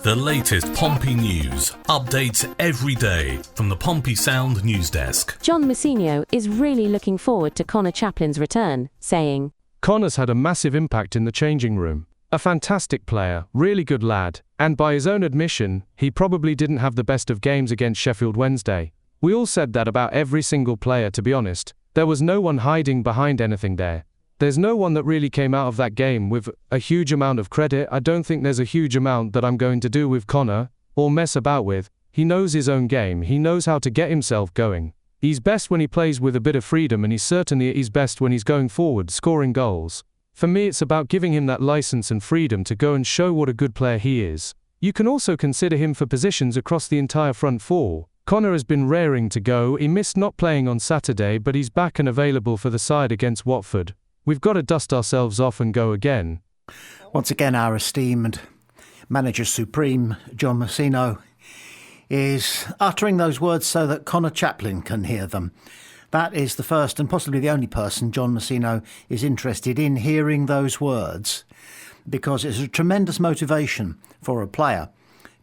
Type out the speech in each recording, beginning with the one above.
The latest Pompey news, updates every day from the Pompey Sound news desk. John Mousinho is really looking forward to Connor Chaplin's return, saying, "Connor's had a massive impact in the changing room. A fantastic player, really good lad, and by his own admission, he probably didn't have the best of games against Sheffield Wednesday. We all said that about every single player, to be honest. There was no one hiding behind anything there. There's no one that really came out of that game with a huge amount of credit. I don't think there's a huge amount that I'm going to do with Connor, or mess about with. He knows his own game, he knows how to get himself going. He's best when he plays with a bit of freedom, and he's certainly at his best when he's going forward, scoring goals. For me, it's about giving him that license and freedom to go and show what a good player he is. You can also consider him for positions across the entire front four. Connor has been raring to go. He missed not playing on Saturday, but he's back and available for the side against Watford. We've got to dust ourselves off and go again." Once again, our esteemed Manager Supreme, John Mousinho, is uttering those words so that Connor Chaplin can hear them. That is the first and possibly the only person John Mousinho is interested in hearing those words, because it's a tremendous motivation for a player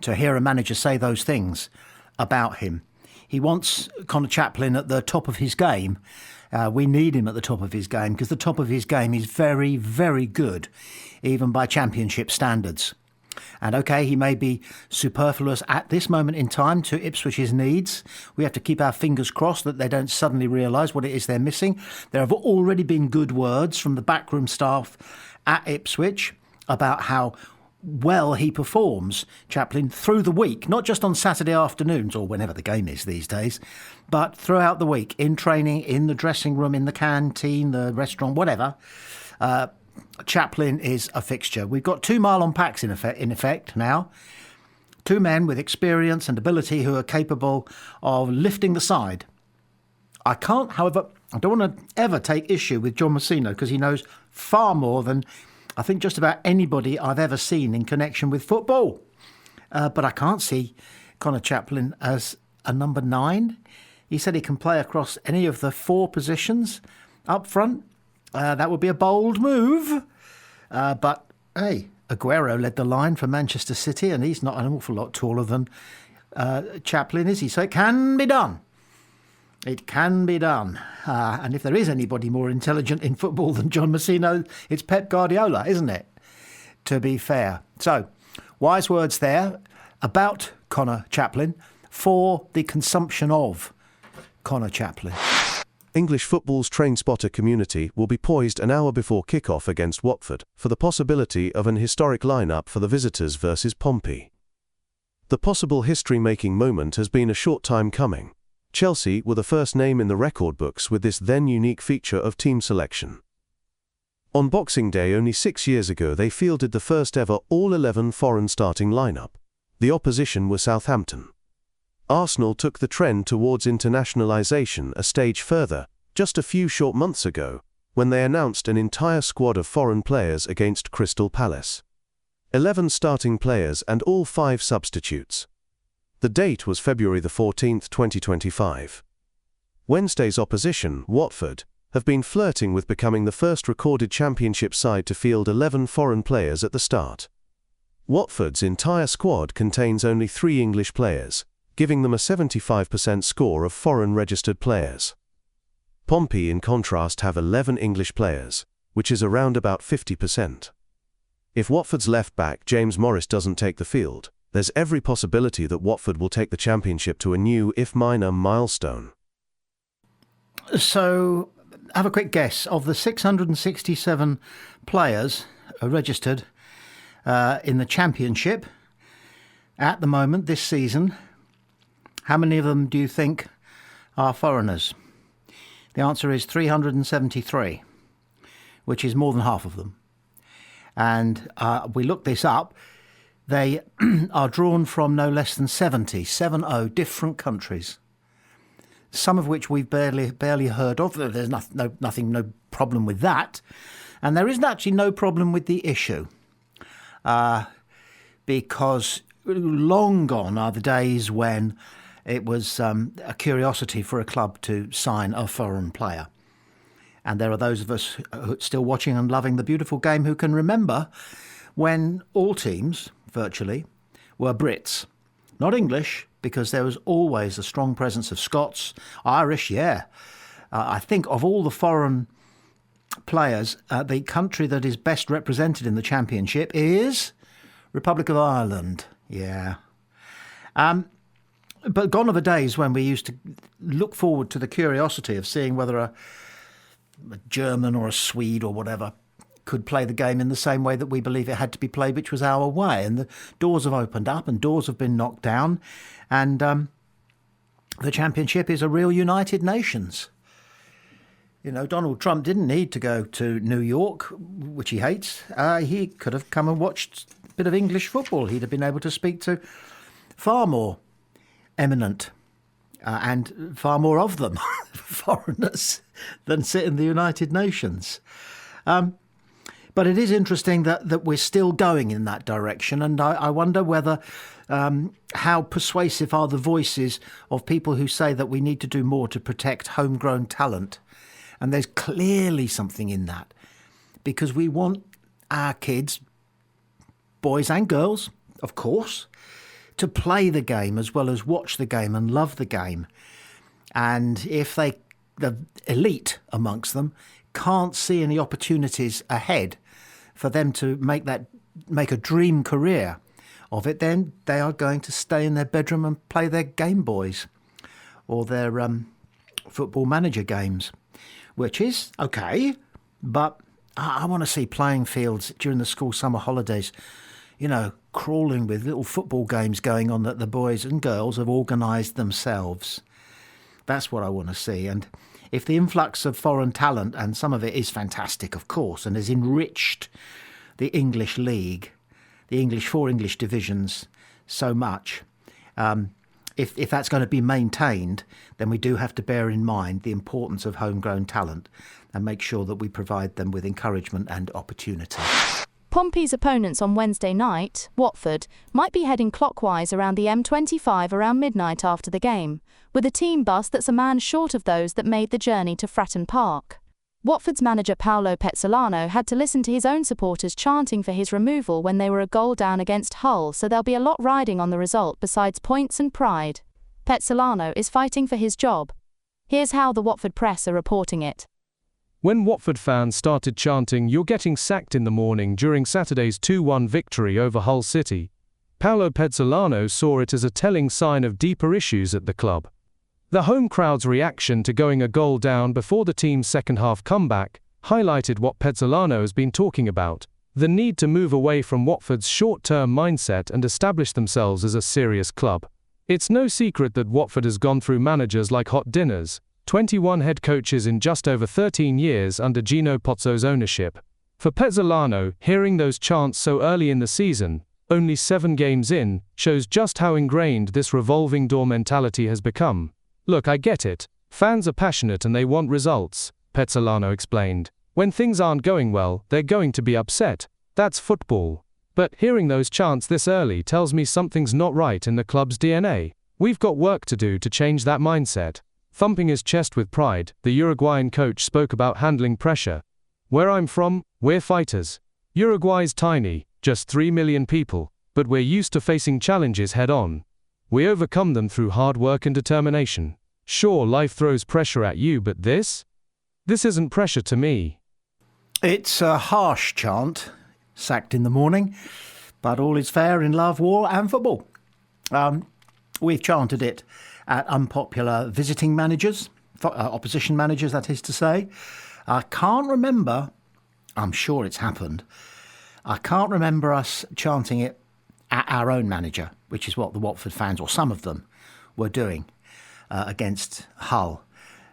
to hear a manager say those things about him. He wants Connor Chaplin at the top of his game. We need him at the top of his game because the top of his game is very, very good, even by championship standards. And OK, he may be superfluous at this moment in time to Ipswich's needs. We have to keep our fingers crossed that they don't suddenly realise what it is they're missing. There have already been good words from the backroom staff at Ipswich about how well he performs, Chaplin, through the week, not just on Saturday afternoons or whenever the game is these days, but throughout the week, in training, in the dressing room, in the canteen, the restaurant, whatever. Chaplin is a fixture. We've got two mile-on packs in effect now. Two men with experience and ability who are capable of lifting the side. I don't want to ever take issue with John Mousinho because he knows far more than I think just about anybody I've ever seen in connection with football. But I can't see Connor Chaplin as a number 9. He said he can play across any of the 4 positions up front. That would be a bold move. But, hey, Aguero led the line for Manchester City, and he's not an awful lot taller than Chaplin, is he? So it can be done. It can be done. And if there is anybody more intelligent in football than John Mousinho, it's Pep Guardiola, isn't it? To be fair. So, wise words there about Connor Chaplin for the consumption of Connor Chaplin. English football's train spotter community will be poised an hour before kick-off against Watford for the possibility of an historic lineup for the visitors versus Pompey. The possible history-making moment has been a short time coming. Chelsea were the first name in the record books with this then unique feature of team selection. On Boxing Day only 6 years ago they fielded the first ever all-11 foreign starting lineup. The opposition was Southampton. Arsenal took the trend towards internationalisation a stage further just a few short months ago when they announced an entire squad of foreign players against Crystal Palace. 11 starting players and all 5 substitutes. The date was February the 14th, 2025. Wednesday's opposition, Watford, have been flirting with becoming the first recorded championship side to field 11 foreign players at the start. Watford's entire squad contains only 3 English players, giving them a 75% score of foreign registered players. Pompey, in contrast, have 11 English players, which is around about 50%. If Watford's left-back James Morris doesn't take the field, there's every possibility that Watford will take the championship to a new, if minor, milestone. So, have a quick guess. Of the 667 players registered in the championship at the moment this season, how many of them do you think are foreigners? The answer is 373, which is more than half of them. And we looked this up. They are drawn from no less than 70 different countries, some of which we've barely heard of. There's no problem with that. And there isn't actually no problem with the issue, because long gone are the days when it was a curiosity for a club to sign a foreign player. And there are those of us still watching and loving the beautiful game who can remember when all teams, virtually, were Brits. Not English, because there was always a strong presence of Scots, Irish, yeah. I think of all the foreign players, the country that is best represented in the Championship is Republic of Ireland, yeah. But gone are the days when we used to look forward to the curiosity of seeing whether a German or a Swede or whatever could play the game in the same way that we believe it had to be played, which was our way. And the doors have opened up and doors have been knocked down. And the Championship is a real United Nations. You know, Donald Trump didn't need to go to New York, which he hates. He could have come and watched a bit of English football. He'd have been able to speak to far more eminent and far more of them, foreigners, than sit in the United Nations. But it is interesting that we're still going in that direction, and I wonder whether how persuasive are the voices of people who say that we need to do more to protect homegrown talent. And there's clearly something in that, because we want our kids, boys and girls, of course, to play the game as well as watch the game and love the game. And if the elite amongst them can't see any opportunities ahead for them to make a dream career of it, then they are going to stay in their bedroom and play their Game Boys or their Football Manager games, which is okay, but I want to see playing fields during the school summer holidays, you know, crawling with little football games going on that the boys and girls have organised themselves. That's what I want to see. And if the influx of foreign talent, and some of it is fantastic, of course, and has enriched the English League, the four English divisions so much, if that's going to be maintained, then we do have to bear in mind the importance of homegrown talent and make sure that we provide them with encouragement and opportunity. Pompey's opponents on Wednesday night, Watford, might be heading clockwise around the M25 around midnight after the game, with a team bus that's a man short of those that made the journey to Fratton Park. Watford's manager Paolo Pezzolano had to listen to his own supporters chanting for his removal when they were a goal down against Hull, so there'll be a lot riding on the result besides points and pride. Pezzolano is fighting for his job. Here's how the Watford press are reporting it. When Watford fans started chanting, "You're getting sacked" in the morning during Saturday's 2-1 victory over Hull City, Paolo Pezzolano saw it as a telling sign of deeper issues at the club. The home crowd's reaction to going a goal down before the team's second-half comeback highlighted what Pezzolano has been talking about: the need to move away from Watford's short-term mindset and establish themselves as a serious club. It's no secret that Watford has gone through managers like hot dinners, 21 head coaches in just over 13 years under Gino Pozzo's ownership. For Pezzolano, hearing those chants so early in the season, only 7 games in, shows just how ingrained this revolving door mentality has become. "Look, I get it. Fans are passionate and they want results," Pezzolano explained. "When things aren't going well, they're going to be upset. That's football. But hearing those chants this early tells me something's not right in the club's DNA. We've got work to do to change that mindset." Thumping his chest with pride, the Uruguayan coach spoke about handling pressure. "Where I'm from, we're fighters. Uruguay's tiny, just 3 million people, but we're used to facing challenges head-on. We overcome them through hard work and determination. Sure, life throws pressure at you, but this isn't pressure to me." It's a harsh chant, sacked in the morning, but all is fair in love, war and football. We've chanted it at unpopular visiting managers, opposition managers, that is to say. I can't remember, I'm sure it's happened, I can't remember us chanting it at our own manager, which is what the Watford fans, or some of them, were doing against Hull.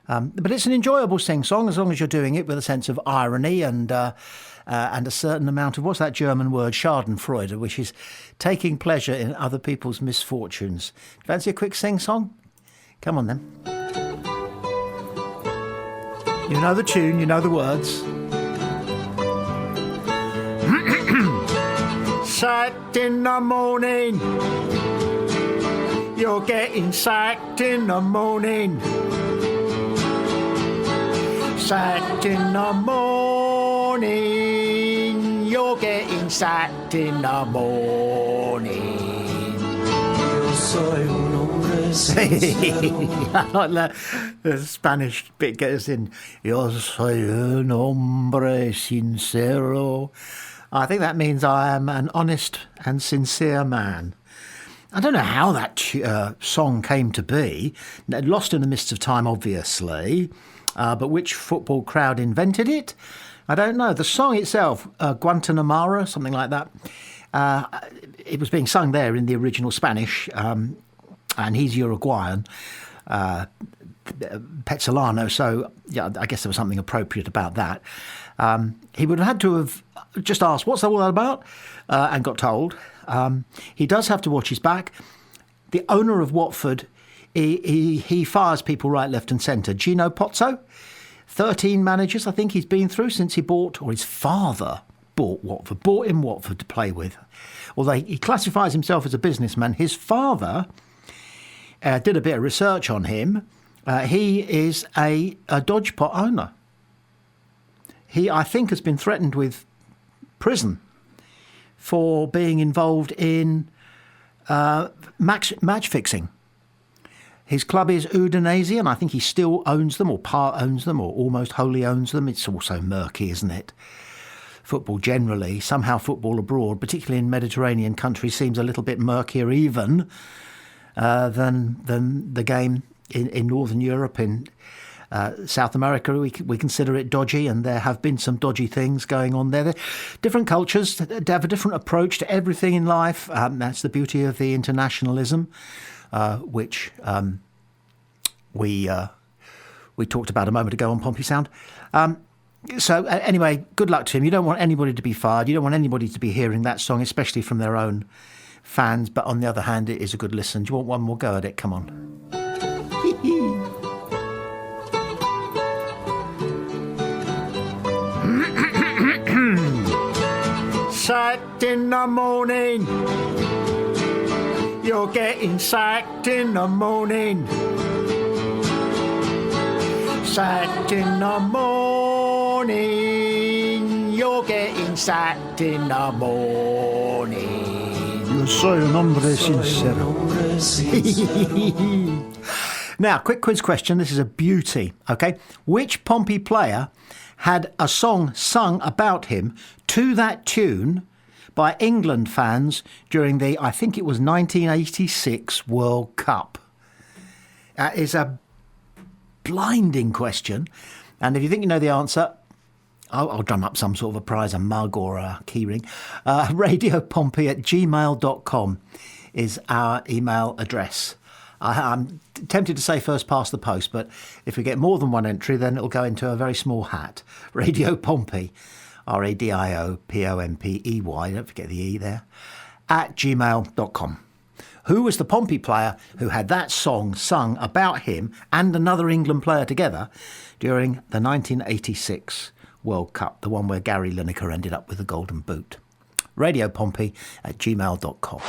But it's an enjoyable sing-song as long as you're doing it with a sense of irony and a certain amount of, what's that German word, Schadenfreude, which is taking pleasure in other people's misfortunes. Fancy a quick sing-song? Come on then. You know the tune, you know the words. Sacked in the morning. You're getting sacked in the morning. Sacked in the morning. You're getting sacked in the morning. I like that. The Spanish bit gets in. Yo soy un hombre sincero. I think that means I am an honest and sincere man. I don't know how that song came to be. Lost in the mists of time, obviously. But which football crowd invented it? I don't know. The song itself, Guantanamara, something like that, it was being sung there in the original Spanish, and he's Uruguayan, Petzolano, so yeah, I guess there was something appropriate about that. He would have had to have just asked, what's all that about? And got told. He does have to watch his back. The owner of Watford, he fires people right, left and centre. Gino Pozzo, 13 managers I think he's been through since he bought, or his father bought him Watford to play with. Although he classifies himself as a businessman, his father did a bit of research on him. He is a dodge pot owner. He, I think, has been threatened with prison for being involved in match fixing. His club is Udinese, and I think he still owns them, or part owns them, or almost wholly owns them. It's also murky, isn't it? Football generally, somehow football abroad, particularly in Mediterranean countries, seems a little bit murkier even than the game in Northern Europe. In South America, we consider it dodgy, and there have been some dodgy things going on there. Different cultures have a different approach to everything in life. That's the beauty of the internationalism, which we talked about a moment ago on Pompey Sound. So anyway, good luck to him. You don't want anybody to be fired. You don't want anybody to be hearing that song, especially from their own fans. But on the other hand, it is a good listen. Do you want one more go at it? Come on. Sacked in the morning. You're getting sacked in the morning. Sacked in the morning. You're getting sacked in the morning. Yo soy un hombre sincero. Now, quick quiz question. This is a beauty, okay? Which Pompey player had a song sung about him to that tune by England fans during the, I think it was 1986 World Cup? That is a blinding question. And if you think you know the answer, I'll drum up some sort of a prize, a mug or a keyring. radiopompey@gmail.com is our email address. I'm tempted to say first past the post, but if we get more than one entry, then it'll go into a very small hat. Radio Pompey, RADIOPOMPEY, don't forget the E there, @gmail.com. Who was the Pompey player who had that song sung about him and another England player together during the 1986 World Cup, the one where Gary Lineker ended up with the golden boot? Radio Pompey @gmail.com.